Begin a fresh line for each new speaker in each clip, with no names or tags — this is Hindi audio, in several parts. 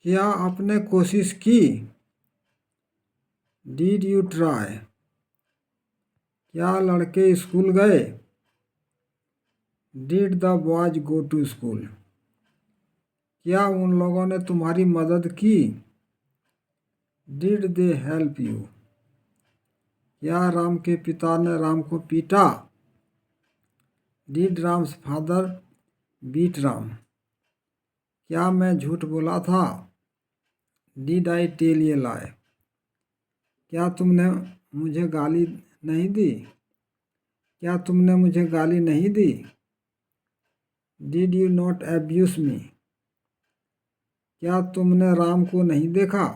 क्या आपने कोशिश की? Did you try? क्या लड़के स्कूल गए? Did the boys go to school? क्या उन लोगों ने तुम्हारी मदद की? Did they help you? क्या राम के पिता ने राम को पीटा? Did Ram's father beat Ram? क्या मैं झूठ बोला था? डिड आई टेल ये लाई? क्या तुमने मुझे गाली नहीं दी? क्या तुमने मुझे गाली नहीं दी? Did you not abuse me? क्या तुमने राम को नहीं देखा?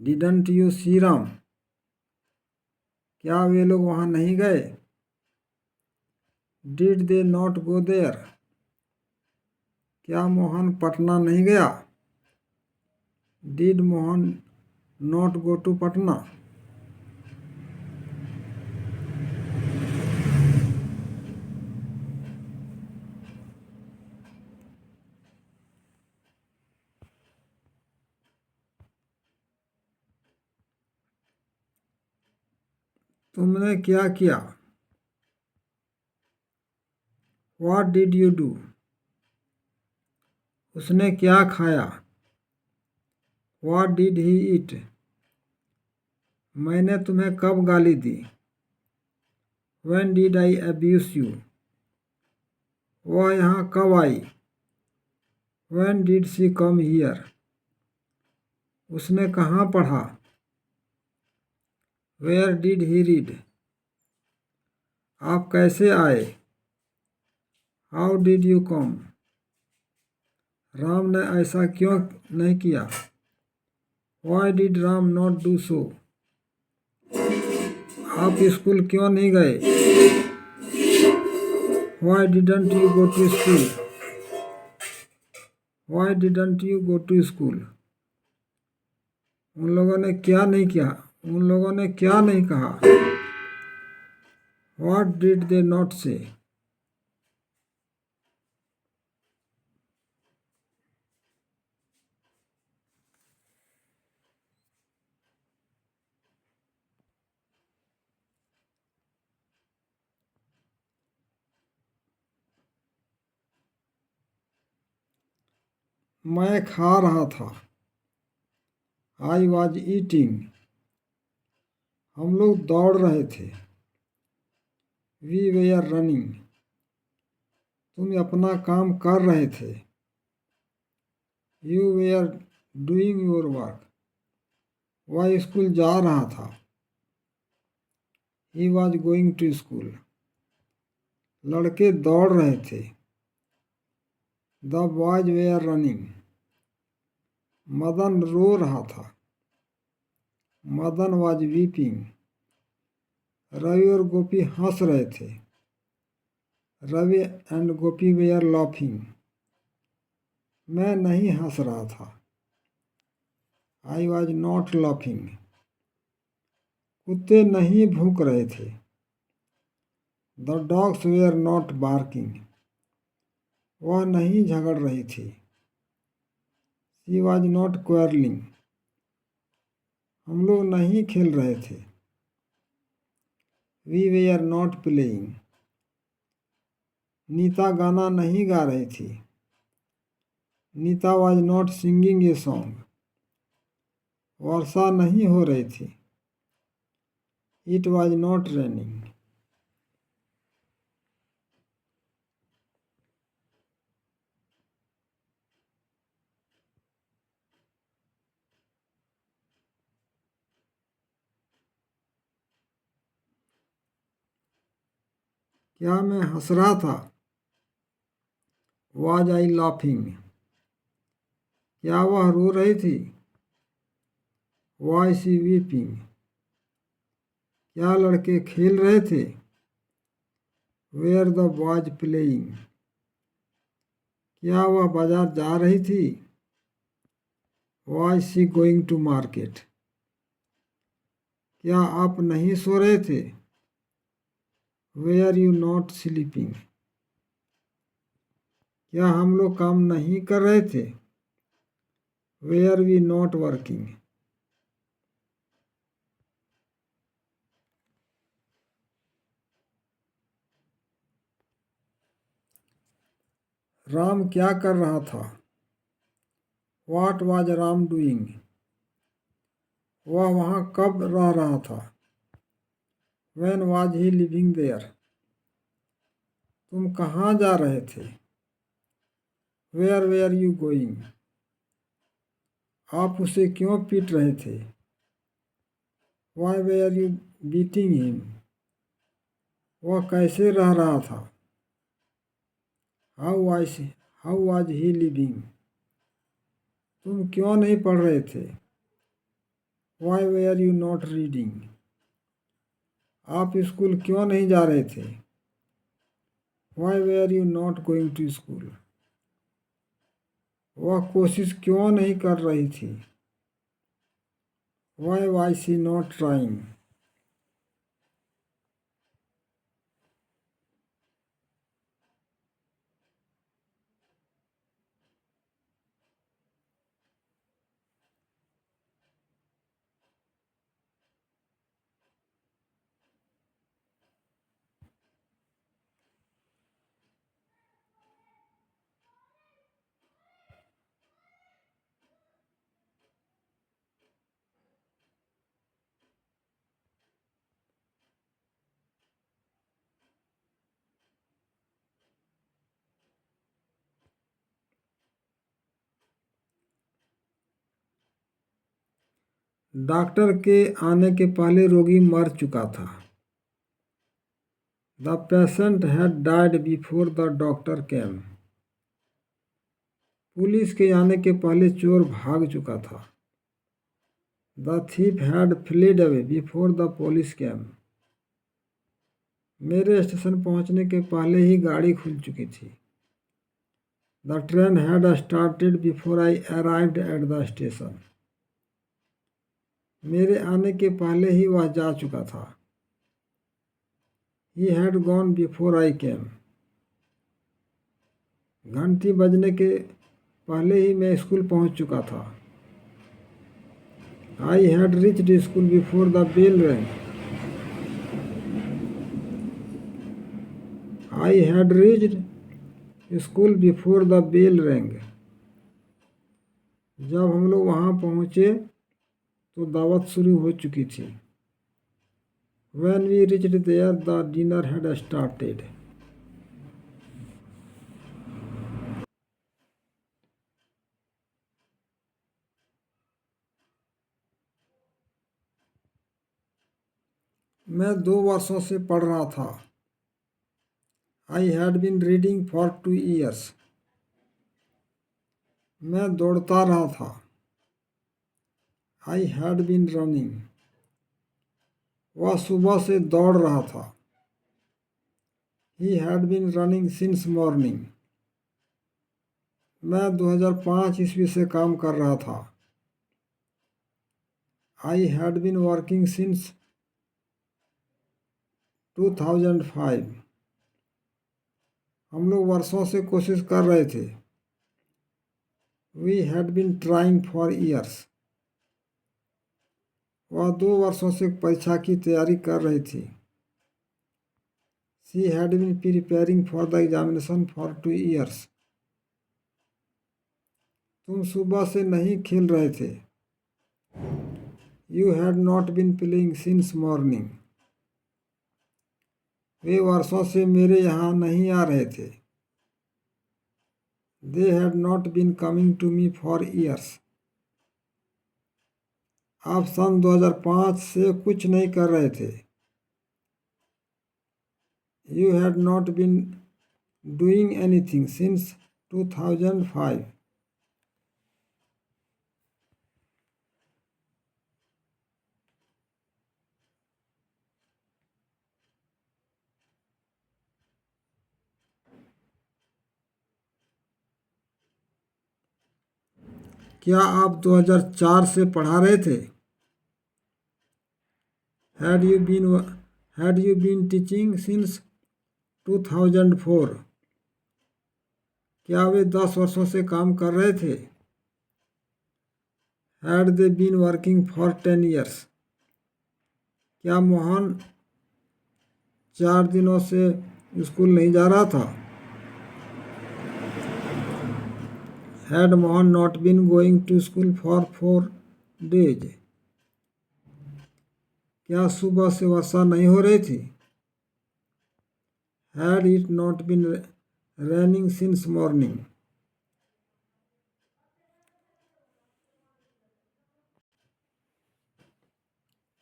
Didn't you see Ram? क्या वे लोग वहाँ नहीं गए? Did they not go there? क्या मोहन पटना नहीं गया? Did Mohan not go to Patna? तुमने क्या किया? What did you do? उसने क्या खाया? What did he eat? मैंने तुम्हें कब गाली दी? When did I abuse you? वह यहाँ कब आई? When did she come here? उसने कहाँ पढ़ा? Where did he read? आप कैसे आए? How did you come? Ram ने ऐसा क्यों नहीं किया? Why did Ram not do so? आप स्कूल क्यों नहीं गए? Why didn't you go to school? Why didn't you go to school? उन लोगों ने क्या नहीं किया? उन लोगों ने क्या नहीं कहा? व्हाट डिड दे नॉट से? मैं खा रहा था। I was eating. हम लोग दौड़ रहे थे। We were running. तुम अपना काम कर रहे थे। You were doing your work. वह स्कूल जा रहा था। He was going to school. लड़के दौड़ रहे थे। The boys were running. Madan रो रहा था। Madan was weeping. रवि और गोपी हंस रहे थे। Ravi and Gopi were laughing. मैं नहीं हंस रहा था। I was not laughing. कुत्ते नहीं भूख रहे थे। The dogs were not barking. वह नहीं झगड़ रही थी। She was not quarrelling. हम लोग नहीं खेल रहे थे। We were not playing. Neeta गाना नहीं गा रही थी। Neeta was not singing a song. वर्षा नहीं हो रही थी। It was not raining. क्या मैं हंस रहा था? Was I laughing. क्या वह रो रही थी? Was she weeping. क्या लड़के खेल रहे थे? Were the boys playing. क्या वह बाजार जा रही थी? Was she going to market. क्या आप नहीं सो रहे थे? Were you not sleeping. क्या हम लोग काम नहीं कर रहे थे? Were we not working. Ram क्या कर रहा था? What was Ram doing? वह वहाँ कब रह रहा था? When was he living there? तुम कहाँ जा रहे थे? Where were you going? आप उसे क्यों पीट रहे थे? Why were you beating him? वह कैसे रह रहा था? How was he living? तुम क्यों नहीं पढ़ रहे थे? Why were you not reading? आप स्कूल क्यों नहीं जा रहे थे? Why were you not going to school? वह कोशिश क्यों नहीं कर रही थी? Why was she not trying? Doctor के आने के पहले रोगी मर चुका था। The patient had died before the doctor came. Police के आने के पहले चोर भाग चुका था। The thief had fled away before the police केम। मेरे स्टेशन पहुंचने के पहले ही गाड़ी खुल चुकी थी। The train had started before I arrived at the station. मेरे आने के पहले ही वह जा चुका था। He had gone before I came. घंटी बजने के पहले ही मैं स्कूल पहुंच चुका था। I had reached school before the bell rang. I had reached school before the bell rang. जब हम लोग वहाँ पहुँचे तो दावत शुरू हो चुकी थी। When we reached there, the dinner had started. मैं 2 वर्षों से पढ़ रहा था। I had been reading for 2 years. मैं दौड़ता रहा था। I had been running. वह सुबह से दौड़ रहा था। He had been running since morning. मैं 2005 ईस्वी से काम कर रहा था। I had been working since 2005. हम लोग वर्षों से कोशिश कर रहे थे। We had been trying for years. वह 2 वर्षों से परीक्षा की तैयारी कर रही थी। She had been preparing for the examination for 2 years. तुम सुबह से नहीं खेल रहे थे। You had not been playing since morning. वे वर्षों से मेरे यहाँ नहीं आ रहे थे। They had not been coming to me for years. आप सन 2005 से कुछ नहीं कर रहे थे। You had not been doing anything since 2005. क्या आप 2004 से पढ़ा रहे थे? Had you been teaching since 2004? क्या वे 10 वर्षों से काम कर रहे थे? Had they been working for 10 years? क्या मोहन 4 दिनों से स्कूल नहीं जा रहा था? Had Mohan not been going to school for 4 days? क्या सुबह से वर्षा नहीं हो रही थी? Had it not been raining since morning?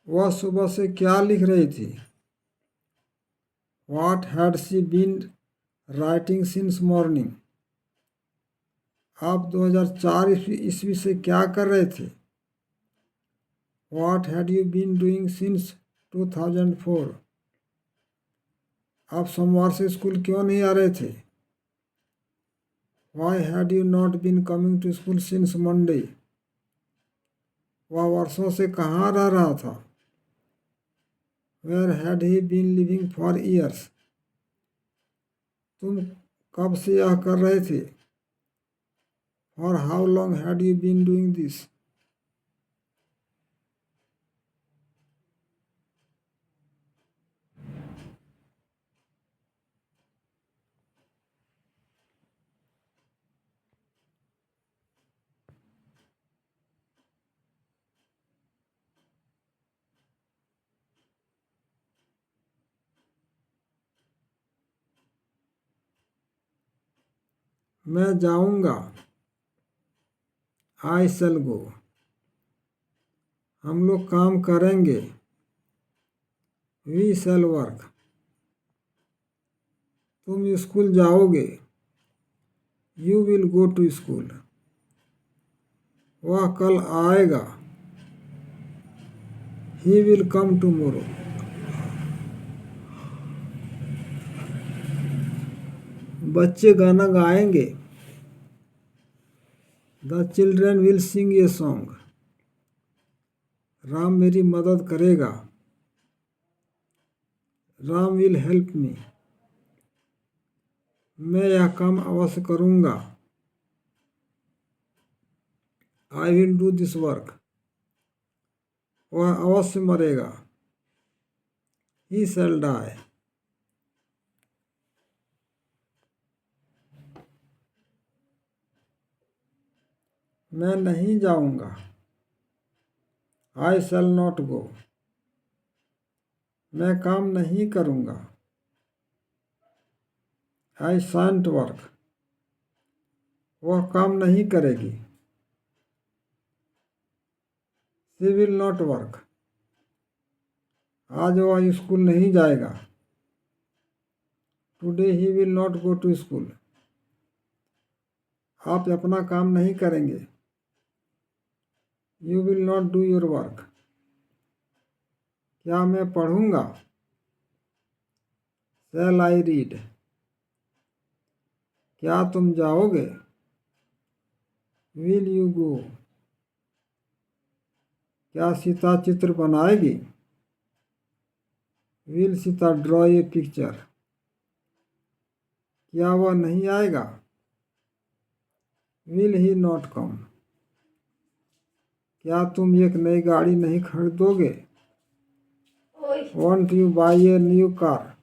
वह सुबह से क्या लिख रही थी? What had she been writing since morning? आप 2004 ईस्वी से क्या कर रहे थे? What had you been doing since 2004? आप सोमवार से स्कूल क्यों नहीं आ रहे थे? Why had you not been coming to school since Monday? वह वर्षों से कहाँ रह रहा था? Where had he been living for years? तुम कब से यह कर रहे थे? For how long had you been doing this? मैं जाऊंगा। I shall go. हम लोग काम करेंगे। We shall work. तुम स्कूल जाओगे। You will go to school. वह कल आएगा। He will come tomorrow. बच्चे गाना गाएंगे। The children will sing a song. Ram मेरी मदद करेगा। Ram will help me. मैं यह काम अवश्य करूँगा। I will do this work. वह अवश्य मरेगा। He shall die. मैं नहीं जाऊँगा। I shall not go. मैं काम नहीं करूँगा। I shan't work. वह काम नहीं करेगी। She will not work. आज वह स्कूल नहीं जाएगा। Today he will not go to school. आप अपना काम नहीं करेंगे। You will not do your work. क्या मैं पढ़ूँगा? Shall I read? क्या तुम जाओगे? Will you go? क्या सीता चित्र बनाएगी? Will Sita draw a picture? क्या वह नहीं आएगा? Will he not come? क्या तुम एक नई गाड़ी नहीं खरीदोगे? Won't you buy a new car?